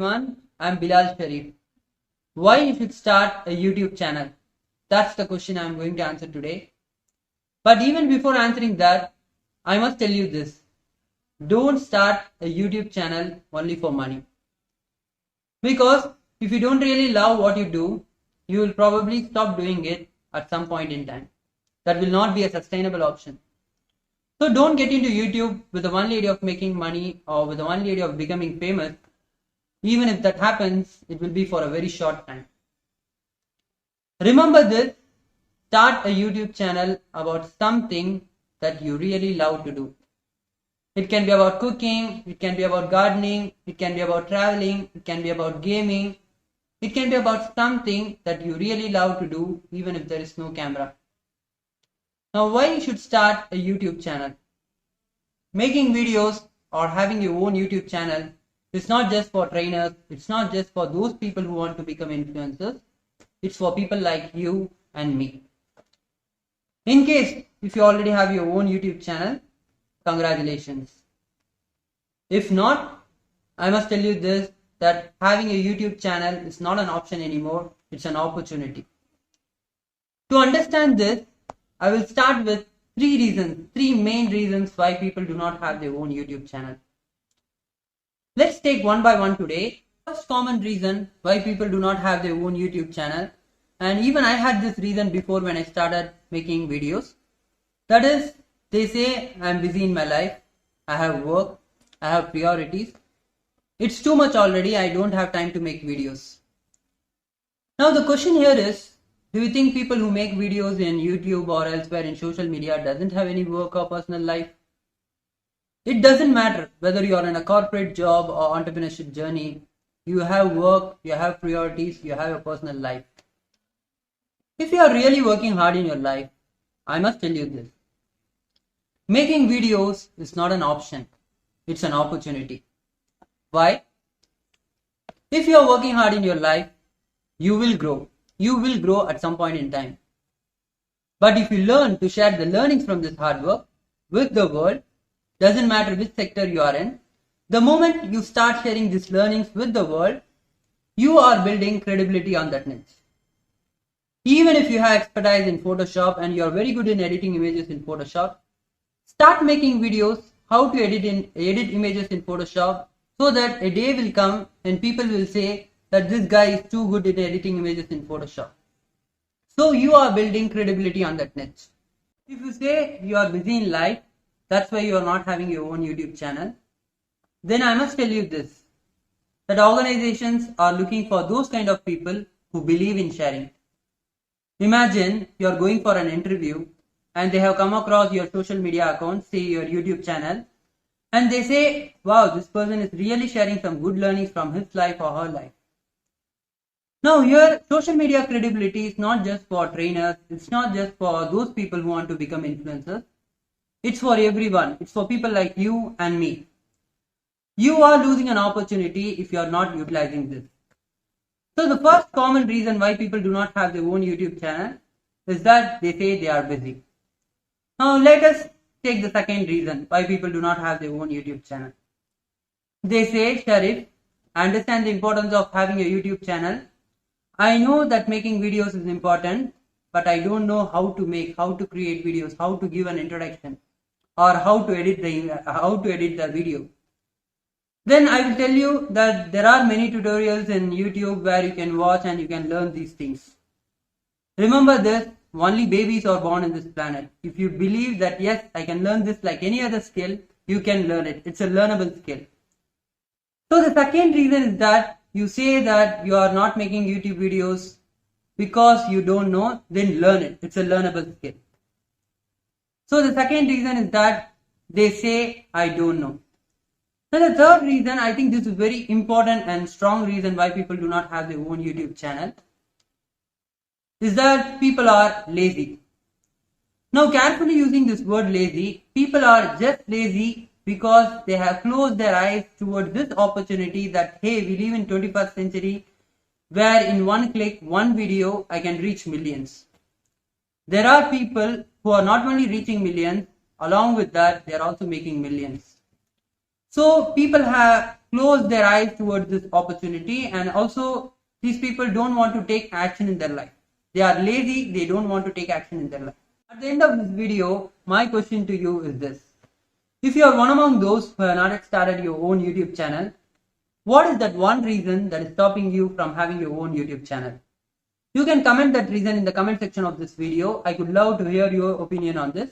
everyone, I'm Bilal Sharif. Why you should start a YouTube channel? That's the question I'm going to answer today. But even before answering that, I must tell you this. Don't start a YouTube channel only for money. Because if you don't really love what you do, you will probably stop doing it at some point in time. That will not be a sustainable option. So don't get into YouTube with the one lady of making money or with the one lady of becoming famous. Even if that happens, it will be for a very short time. Remember this, start a YouTube channel about something that you really love to do. It can be about cooking, it can be about gardening, it can be about traveling, it can be about gaming. It can be about something that you really love to do even if there is no camera. Now why you should start a YouTube channel? Making videos or having your own YouTube channel is not just for trainers, it's not just for those people who want to become influencers, it's for people like you and me. In case if you already have your own YouTube channel, congratulations. If not, I must tell you this, that having a YouTube channel is not an option anymore, it's an opportunity. To understand this, I will start with three main reasons why people do not have their own YouTube channel. Let's take one by one today. First common reason why people do not have their own YouTube channel, and even I had this reason before when I started making videos. That is, they say I'm busy in my life, I have work, I have priorities. It's too much already, I don't have time to make videos. Now the question here is, do you think people who make videos in YouTube or elsewhere in social media doesn't have any work or personal life? It doesn't matter whether you are in a corporate job or entrepreneurship journey. You have work, you have priorities, you have a personal life. If you are really working hard in your life, I must tell you this. Making videos is not an option, it's an opportunity. Why? If you are working hard in your life, you will grow. You will grow at some point in time. But if you learn to share the learnings from this hard work with the world, doesn't matter which sector you are in, the moment you start sharing these learnings with the world, you are building credibility on that niche. Even if you have expertise in Photoshop and you are very good in editing images in Photoshop, start making videos how to edit images in Photoshop, so that a day will come and people will say that this guy is too good at editing images in Photoshop. So you are building credibility on that niche. If you say you are busy in life, that's why you are not having your own YouTube channel, then I must tell you this, that organizations are looking for those kind of people who believe in sharing. Imagine you are going for an interview and they have come across your social media account, say your YouTube channel, and they say, wow, this person is really sharing some good learnings from his life or her life. Now here, social media credibility is not just for trainers, it's not just for those people who want to become influencers. It's for everyone. It's for people like you and me. You are losing an opportunity if you are not utilizing this. So the first common reason why people do not have their own YouTube channel is that they say they are busy. Now let us take the second reason why people do not have their own YouTube channel. They say, Sharif, I understand the importance of having a YouTube channel. I know that making videos is important, but I don't know how to create videos, how to give an introduction, or how to edit the video. Then I will tell you that there are many tutorials in YouTube where you can watch and you can learn these things. Remember this, only babies are born in this planet. If you believe that yes, I can learn this like any other skill, you can learn it. It's a learnable skill. So the second reason is that you say that you are not making YouTube videos because you don't know, then learn it. It's a learnable skill. So the second reason is that they say, I don't know. Now the third reason, I think this is very important and strong reason why people do not have their own YouTube channel, is that people are lazy. Now carefully using this word lazy, people are just lazy because they have closed their eyes towards this opportunity that, hey, we live in 21st century where in one click, one video, I can reach millions. There are people who are not only reaching millions, along with that, they are also making millions. So people have close their eyes towards this opportunity, and also these people don't want to take action in their life. They are lazy, they don't want to take action in their life. At the end of this video, my question to you is this. If you are one among those who have not yet started your own YouTube channel, what is that one reason that is stopping you from having your own YouTube channel? You can comment that reason in the comment section of this video. I could love to hear your opinion on this.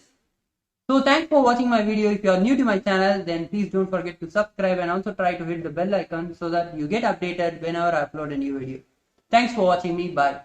So thanks for watching my video. If you are new to my channel, then please don't forget to subscribe and also try to hit the bell icon so that you get updated whenever I upload a new video. Thanks for watching me. Bye.